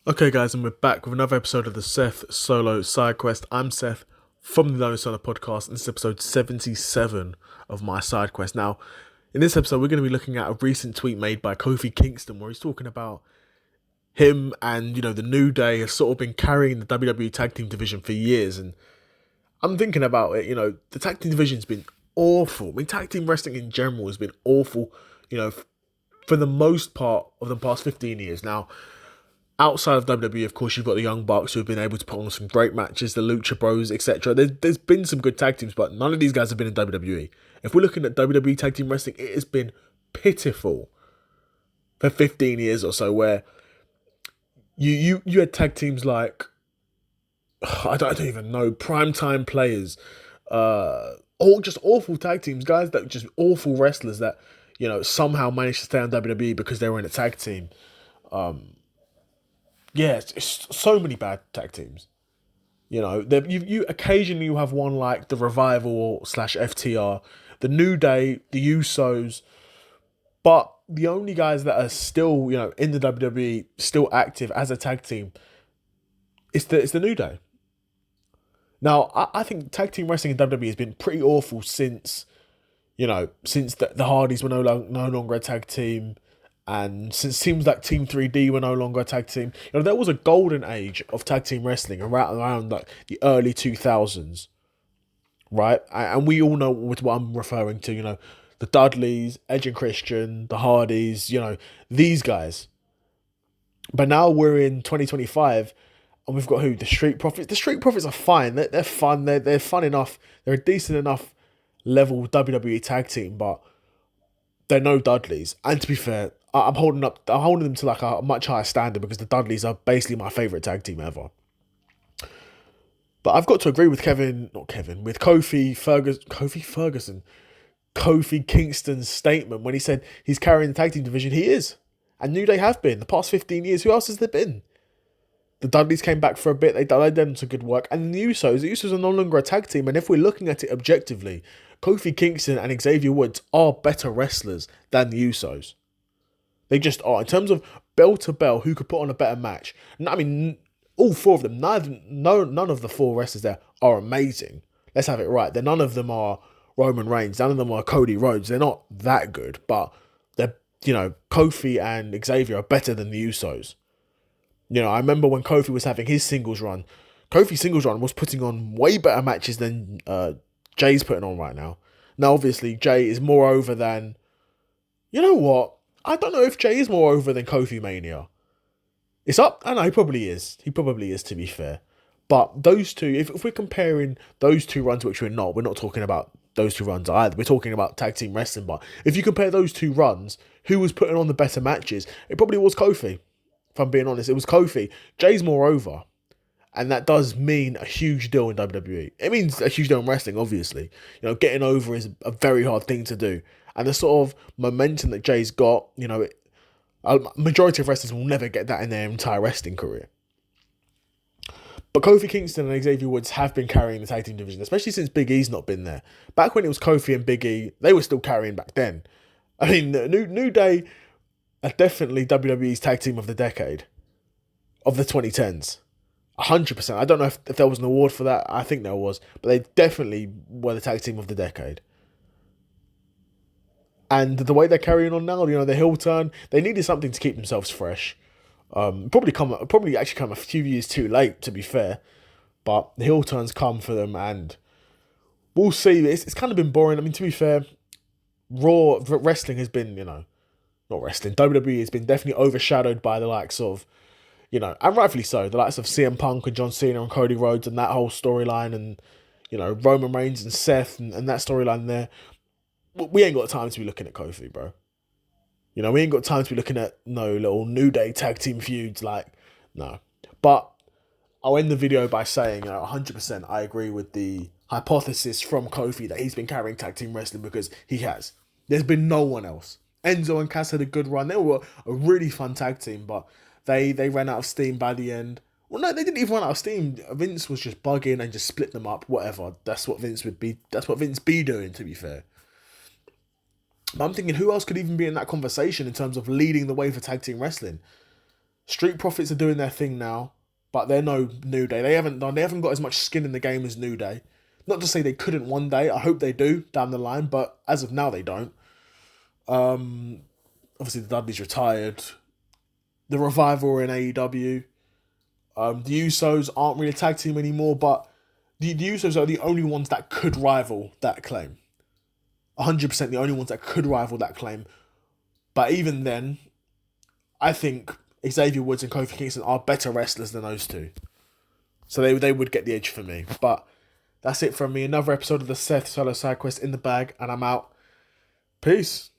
Okay, guys, and we're back with another episode of the Seth Solo Side Quest. I'm Seth from the Lone Solo Podcast, and this is episode 77 of my side quest. Now, in this episode, we're going to be looking at a recent tweet made by Kofi Kingston where he's talking about him and, the New Day has sort of been carrying the WWE Tag Team division for years. And I'm thinking about it, the tag team division's been awful. I mean, tag team wrestling in general has been awful, for the most part of the past 15 years. Now, outside of WWE, of course, you've got the Young Bucks who have been able to put on some great matches, the Lucha Bros, etc. There's been some good tag teams, but none of these guys have been in WWE. If we're looking at WWE tag team wrestling, it has been pitiful for 15 years or so, where you had tag teams like I don't even know, primetime players, all just awful tag teams, guys that were just awful wrestlers that somehow managed to stay on WWE because they were in a tag team. Yeah, it's so many bad tag teams. You occasionally you have one like the Revival slash FTR, the New Day, the Usos, but the only guys that are still in the WWE, still active as a tag team, it's the New Day. Now I think tag team wrestling in WWE has been pretty awful since the Hardys were no longer a tag team. And since seems like Team 3D were no longer a tag team, there was a golden age of tag team wrestling around like the early 2000s, right? And we all know what I'm referring to. The Dudleys, Edge and Christian, the Hardys, these guys. But now we're in 2025, and we've got who? The Street Profits. The Street Profits are fine. They're fun. They're fun enough. They're a decent enough level WWE tag team, but they're no Dudleys. And to be fair, I'm holding them to like a much higher standard because the Dudleys are basically my favourite tag team ever. But I've got to agree with with Kofi Kingston's statement when he said he's carrying the tag team division. He is. And New Day have been. The past 15 years, who else has there been? The Dudleys came back for a bit. They done some good work. And the Usos are no longer a tag team. And if we're looking at it objectively, Kofi Kingston and Xavier Woods are better wrestlers than the Usos. They just are. In terms of bell to bell, who could put on a better match? I mean, all four of them, none of the four wrestlers there are amazing. Let's have it right. None of them are Roman Reigns. None of them are Cody Rhodes. They're not that good. But Kofi and Xavier are better than the Usos. I remember when Kofi was having his singles run. Kofi's singles run was putting on way better matches than Jay's putting on right now. Now, obviously, Jay is more over than... You know what? I don't know if Jay is more over than Kofi Mania. It's up. I know, he probably is. He probably is, to be fair. But those two, if we're comparing those two runs, which we're not talking about those two runs either. We're talking about tag team wrestling. But if you compare those two runs, who was putting on the better matches? It probably was Kofi. If I'm being honest, it was Kofi. Jay's more over. And that does mean a huge deal in WWE. It means a huge deal in wrestling, obviously. Getting over is a very hard thing to do. And the sort of momentum that Jay's got, a majority of wrestlers will never get that in their entire wrestling career. But Kofi Kingston and Xavier Woods have been carrying the tag team division, especially since Big E's not been there. Back when it was Kofi and Big E, they were still carrying back then. I mean, the New Day are definitely WWE's tag team of the decade, of the 2010s. 100%. I don't know if there was an award for that. I think there was. But they definitely were the tag team of the decade. And the way they're carrying on now, the heel turn, they needed something to keep themselves fresh. Probably actually come a few years too late, to be fair. But the heel turns come for them, and we'll see. It's kind of been boring. I mean, to be fair, Raw wrestling has been, not wrestling. WWE has been definitely overshadowed by the likes of, and rightfully so, the likes of CM Punk and John Cena and Cody Rhodes and that whole storyline, and Roman Reigns and Seth and that storyline there. We ain't got time to be looking at Kofi, bro. We ain't got time to be looking at no little New Day tag team feuds, no. But I'll end the video by saying, 100% I agree with the hypothesis from Kofi that he's been carrying tag team wrestling because he has. There's been no one else. Enzo and Cass had a good run. They were a really fun tag team, but they ran out of steam by the end. Well, no, they didn't even run out of steam. Vince was just bugging and just split them up, whatever. That's what Vince be doing, to be fair. But I'm thinking, who else could even be in that conversation in terms of leading the way for tag team wrestling? Street Profits are doing their thing now, but they're no New Day. They haven't got as much skin in the game as New Day. Not to say they couldn't one day. I hope they do down the line, but as of now, they don't. Obviously, the Dudley's retired. The Revival are in AEW. The Usos aren't really a tag team anymore, but the Usos are the only ones that could rival that claim. 100% the only ones that could rival that claim. But even then, I think Xavier Woods and Kofi Kingston are better wrestlers than those two. So they would get the edge for me. But that's it from me. Another episode of the Seth Solo Side Quest in the bag, and I'm out. Peace.